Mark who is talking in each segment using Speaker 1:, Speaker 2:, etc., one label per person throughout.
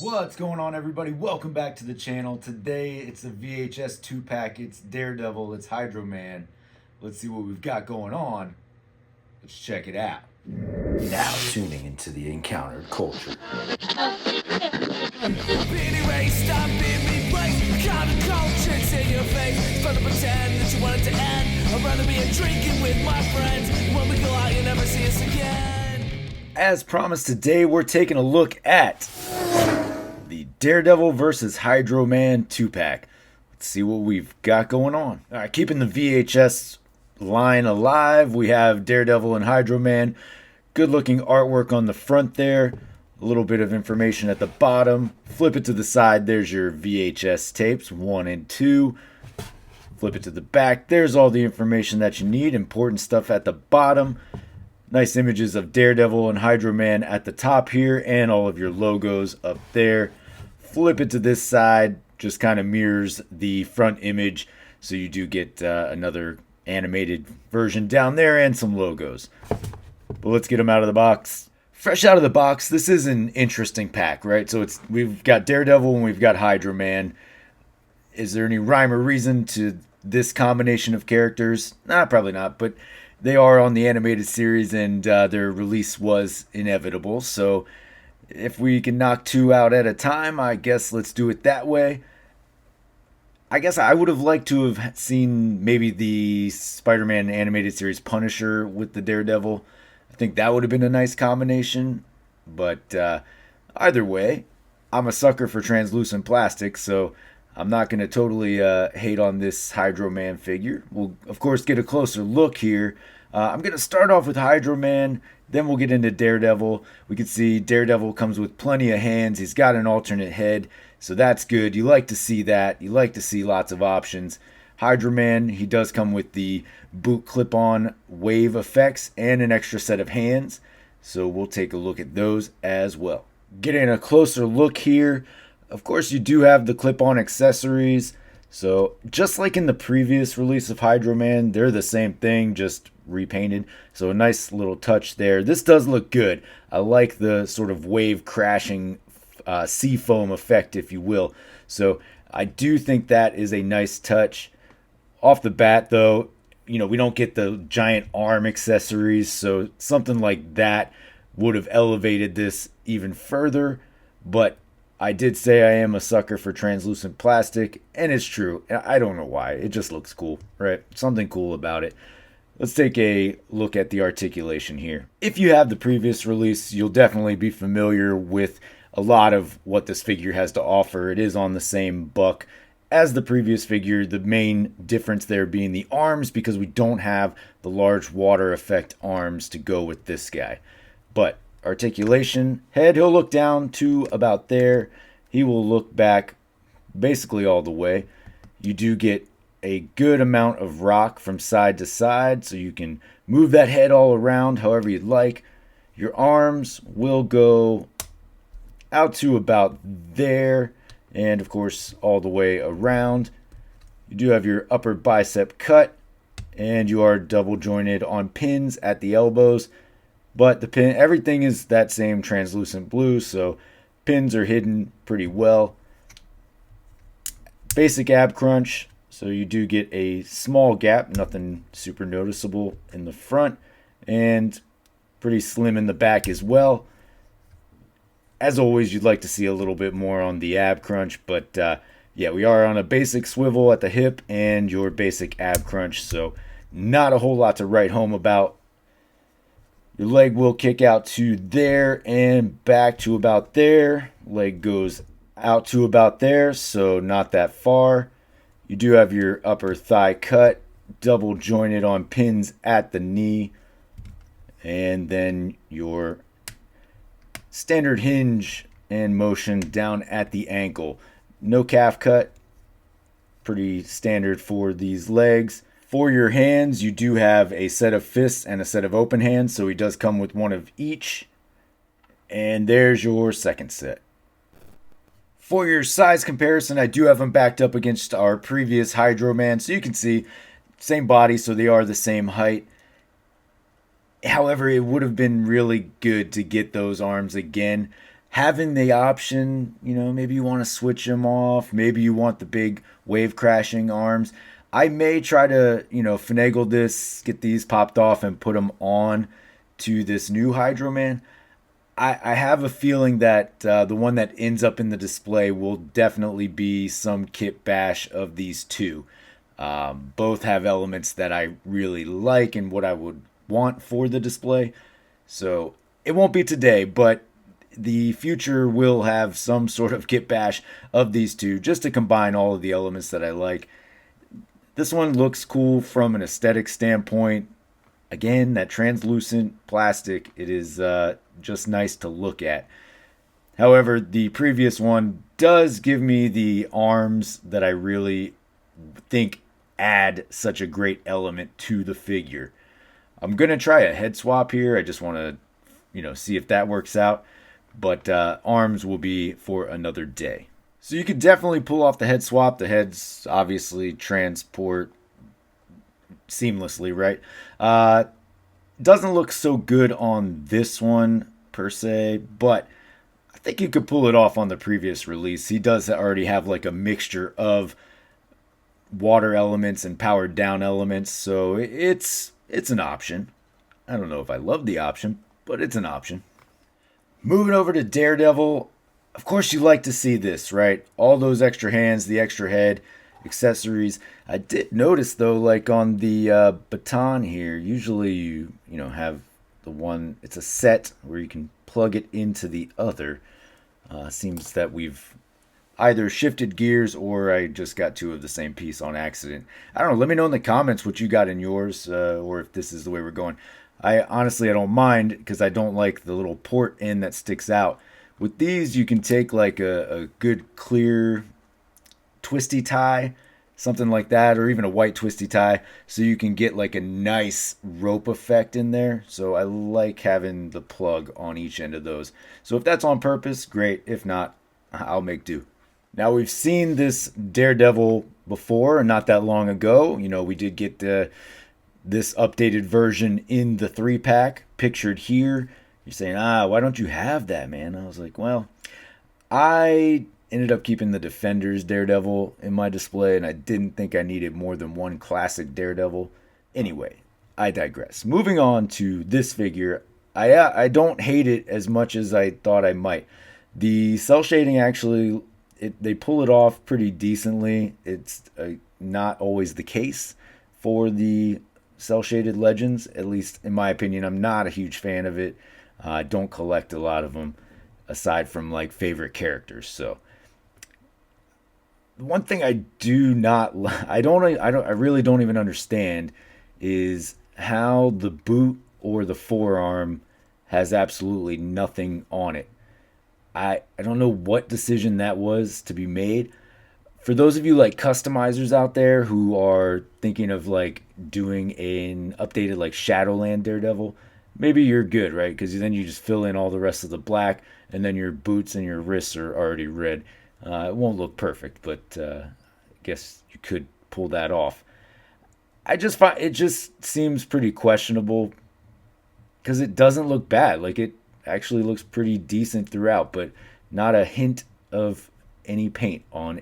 Speaker 1: What's going on, everybody? Welcome back to the channel. Today it's a VHS 2-pack. It's Daredevil, it's Hydro Man. Let's see what we've got going on. Let's check it out.
Speaker 2: Now tuning into the Encountered Culture.
Speaker 3: Anyway, stop being me place. Counter-culture, it's in your face. It's fun to pretend that you want it to end. I'd rather be a drinking with my friends. When we go out, you never see us again.
Speaker 1: As promised, today we're taking a look at the Daredevil versus Hydro Man 2-pack. Let's see what we've got going on. All right, keeping the VHS line alive, we have Daredevil and Hydro Man. Good looking artwork on the front there. A little bit of information at the bottom. Flip it to the side, there's your VHS tapes 1 and 2. Flip it to the back, there's all the information that you need. Important stuff at the bottom. Nice images of Daredevil and Hydro Man at the top here, and all of your logos up there. Flip it to this side, just kind of mirrors the front image, so you do get another animated version down there and some logos. But let's get them out of the box. Fresh out of the box, this is an interesting pack, right? So we've got Daredevil and we've got Hydro Man. Is there any rhyme or reason to this combination of characters? Nah, probably not, but they are on the animated series, and their release was inevitable. So if we can knock two out at a time, I guess let's do it that way. I guess I would have liked to have seen maybe the Spider-Man animated series Punisher with the Daredevil. I think that would have been a nice combination. But either way, I'm a sucker for translucent plastic, so I'm not going to totally hate on this Hydro Man figure. We'll, of course, get a closer look here. I'm going to start off with Hydro Man, then we'll get into Daredevil. We can see Daredevil comes with plenty of hands. He's got an alternate head, so that's good. You like to see that. You like to see lots of options. Hydro Man, he does come with the boot clip-on wave effects and an extra set of hands, so we'll take a look at those as well. Getting a closer look here, of course, you do have the clip-on accessories. So just like in the previous release of Hydro Man, they're the same thing, just repainted. So a nice little touch there. This does look good. I like the sort of wave crashing sea foam effect, if you will. So I do think that is a nice touch. Off the bat, though, we don't get the giant arm accessories. So something like that would have elevated this even further. But I did say I am a sucker for translucent plastic, and it's true. I don't know why. It just looks cool, right? Something cool about it. Let's take a look at the articulation here. If you have the previous release, you'll definitely be familiar with a lot of what this figure has to offer. It is on the same buck as the previous figure, the main difference there being the arms, because we don't have the large water effect arms to go with this guy. But articulation, head, he'll look down to about there. He will look back basically all the way. You do get a good amount of rock from side to side, so you can move that head all around however you'd like. Your arms will go out to about there, and of course all the way around. You do have your upper bicep cut, and you are double jointed on pins at the elbows. But the pin, everything is that same translucent blue, so pins are hidden pretty well. Basic ab crunch, so you do get a small gap, nothing super noticeable in the front, and pretty slim in the back as well. As always, you'd like to see a little bit more on the ab crunch, but yeah, we are on a basic swivel at the hip and your basic ab crunch, so not a whole lot to write home about. Your leg will kick out to there and back to about there. Leg goes out to about there, so not that far. You do have your upper thigh cut, double jointed on pins at the knee. And then your standard hinge and motion down at the ankle. No calf cut, pretty standard for these legs. For your hands, you do have a set of fists and a set of open hands, so he does come with one of each. And there's your second set. For your size comparison, I do have them backed up against our previous Hydro Man, so you can see same body, so they are the same height. However, it would have been really good to get those arms again. having the option, maybe you want to switch them off. Maybe you want the big wave crashing arms. I may try to, finagle this, get these popped off and put them on to this new Hydro Man. I have a feeling that the one that ends up in the display will definitely be some kit bash of these two. Both have elements that I really like and what I would want for the display. So it won't be today, but the future will have some sort of kit bash of these two just to combine all of the elements that I like. This one looks cool from an aesthetic standpoint. Again, that translucent plastic, it is just nice to look at. However, the previous one does give me the arms that I really think add such a great element to the figure. I'm going to try a head swap here. I just want to, see if that works out. But arms will be for another day. So you could definitely pull off the head swap. The heads obviously transport seamlessly, right? Doesn't look so good on this one per se, but I think you could pull it off on the previous release. He does already have like a mixture of water elements and powered down elements, so it's an option. I don't know if I love the option, but it's an option. Moving over to Daredevil, of course you like to see this, right? All those extra hands, the extra head, accessories. I did notice though, like on the baton here, usually you have the one, it's a set where you can plug it into the other. Seems that we've either shifted gears or I just got two of the same piece on accident. I don't know, let me know in the comments what you got in yours, or if this is the way we're going. I don't mind because I don't like the little port end that sticks out. With these, you can take like a good clear twisty tie, something like that, or even a white twisty tie, so you can get like a nice rope effect in there. So I like having the plug on each end of those. So if that's on purpose, great. If not, I'll make do. Now we've seen this Daredevil before, and not that long ago. We did get this updated version in the 3-pack pictured here. You're saying, why don't you have that, man? I was like, well, I ended up keeping the Defenders Daredevil in my display, and I didn't think I needed more than one classic Daredevil. Anyway, I digress. Moving on to this figure, I don't hate it as much as I thought I might. The cell shading actually, they pull it off pretty decently. It's not always the case for the cell shaded Legends, at least in my opinion. I'm not a huge fan of it. I don't collect a lot of them aside from like favorite characters. So one thing I do not, I really don't even understand is how the boot or the forearm has absolutely nothing on it. I don't know what decision that was to be made. For those of you like customizers out there who are thinking of like doing an updated like Shadowland Daredevil, maybe you're good, right? Because then you just fill in all the rest of the black, and then your boots and your wrists are already red. It won't look perfect, but I guess you could pull that off. I just find it just seems pretty questionable because it doesn't look bad. Like it actually looks pretty decent throughout, but not a hint of any paint on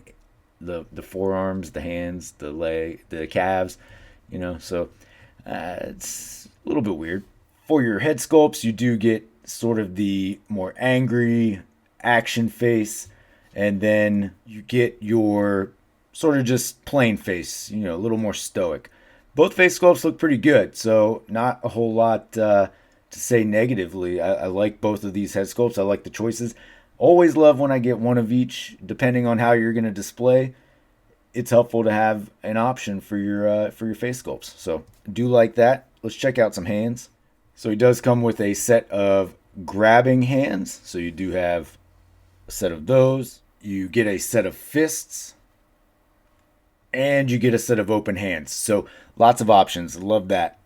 Speaker 1: the forearms, the hands, the leg, the calves, so it's a little bit weird. For your head sculpts, you do get sort of the more angry action face, and then you get your sort of just plain face, a little more stoic. Both face sculpts look pretty good, so not a whole lot to say negatively. I like both of these head sculpts. I like the choices. Always love when I get one of each, depending on how you're going to display. It's helpful to have an option for your face sculpts. So do like that. Let's check out some hands. So he does come with a set of grabbing hands. So you do have a set of those. You get a set of fists. And you get a set of open hands. So lots of options. Love that.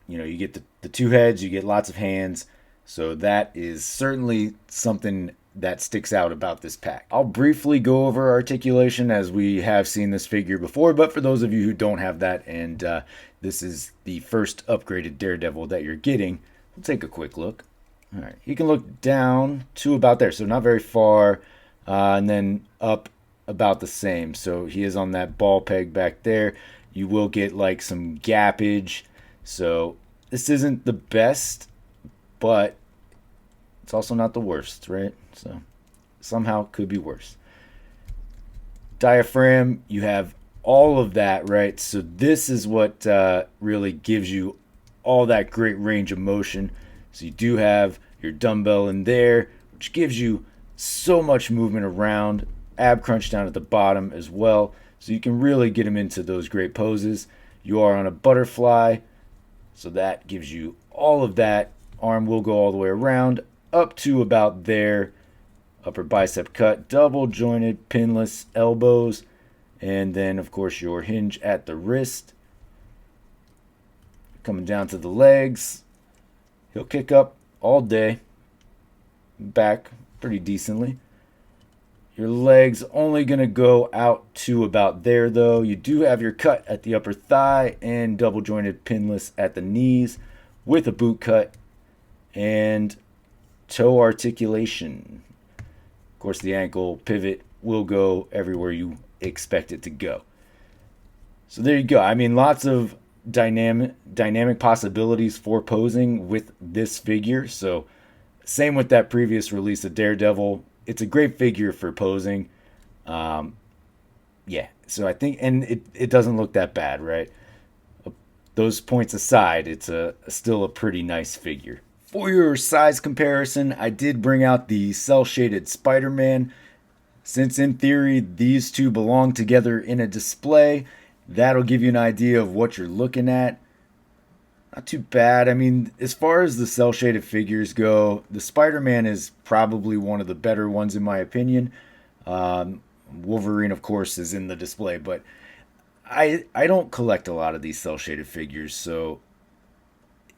Speaker 1: You get the two heads. You get lots of hands. So that is certainly something that sticks out about this pack. I'll briefly go over articulation as we have seen this figure before, but for those of you who don't have that and this is the first upgraded Daredevil that you're getting, we'll take a quick look. All right, he can look down to about there, so not very far, and then up about the same. So he is on that ball peg back there. You will get like some gappage. So this isn't the best, but it's also not the worst, right? So somehow it could be worse. Diaphragm, you have all of that, right? So this is what really gives you all that great range of motion. So you do have your dumbbell in there, which gives you so much movement around. Ab crunch down at the bottom as well. So you can really get him into those great poses. You are on a butterfly, so that gives you all of that. Arm will go all the way around up to about there. Upper bicep cut, double jointed, pinless elbows, and then of course your hinge at the wrist. Coming down to the legs, he'll kick up all day, back pretty decently. Your legs only going to go out to about there though. You do have your cut at the upper thigh and double jointed pinless at the knees with a boot cut and toe articulation. Of course, the ankle pivot will go everywhere you expect it to go. So there you go. I mean, lots of dynamic possibilities for posing with this figure. So same with that previous release of Daredevil. It's a great figure for posing. Yeah, so I think, and it doesn't look that bad, right? Those points aside, it's still a pretty nice figure. For your size comparison, I did bring out the cel-shaded Spider-Man. Since in theory, these two belong together in a display, that'll give you an idea of what you're looking at. Not too bad. I mean, as far as the cel-shaded figures go, the Spider-Man is probably one of the better ones in my opinion. Wolverine, of course, is in the display, but I don't collect a lot of these cel-shaded figures, so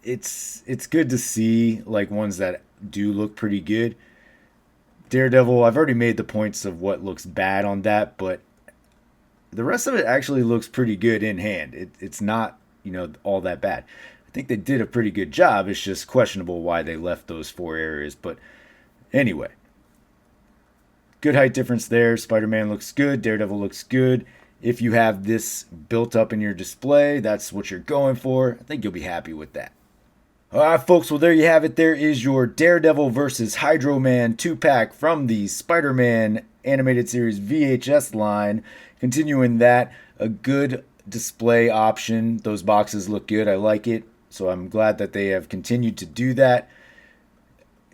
Speaker 1: it's good to see like ones that do look pretty good. Daredevil, I've already made the points of what looks bad on that, but the rest of it actually looks pretty good in hand. It's not, all that bad. I think they did a pretty good job. It's just questionable why they left those 4 areas. But anyway, good height difference there. Spider-Man looks good. Daredevil looks good. If you have this built up in your display, that's what you're going for. I think you'll be happy with that. All right, folks. Well, there you have it. There is your Daredevil versus Hydro Man 2-pack from the Spider-Man animated series VHS line. Continuing that, a good display option. Those boxes look good. I like it. So I'm glad that they have continued to do that.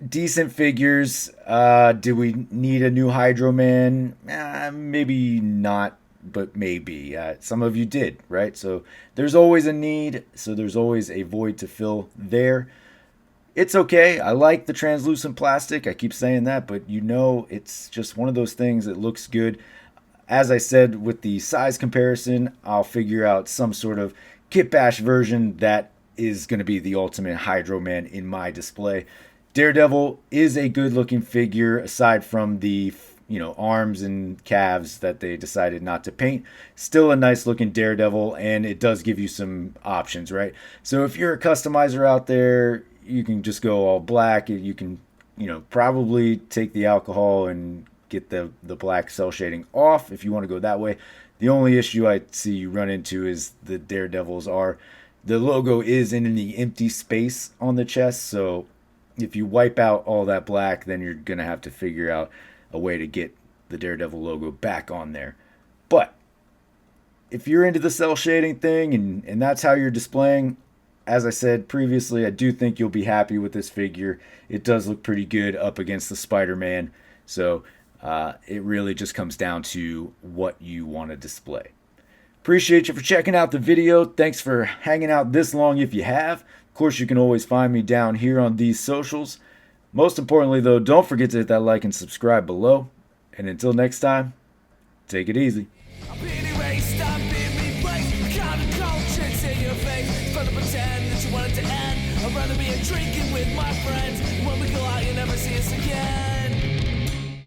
Speaker 1: Decent figures. Do we need a new Hydro Man? Maybe not, but maybe. Some of you did, right? So there's always a need. So there's always a void to fill there. It's okay. I like the translucent plastic. I keep saying that, but it's just one of those things that looks good. As I said, with the size comparison, I'll figure out some sort of Kit Bash version that is going to be the ultimate Hydro Man in my display. Daredevil is a good looking figure aside from the arms and calves that they decided not to paint. Still a nice looking Daredevil, and it does give you some options, right? So if you're a customizer out there, you can just go all black. You can probably take the alcohol and get the black cel shading off if you want to go that way. The only issue I see you run into is the Daredevils are the logo is in the empty space on the chest, so if you wipe out all that black, then you're gonna have to figure out a way to get the Daredevil logo back on there. But if you're into the cel shading thing and that's how you're displaying, as I said previously, I do think you'll be happy with this figure. It does look pretty good up against the Spider-Man, so it really just comes down to what you want to display. Appreciate you for checking out the video. Thanks for hanging out this long if you have. Of course, you can always find me down here on these socials. Most importantly, though, don't forget to hit that like and subscribe below. And until next time, take it easy.
Speaker 3: I'm being erased, I'm being replaced. Counter-culture, it's in your face. It's fun to pretend that you want it to end. I'd rather be drinking with my friends. When we go out, you never see us again.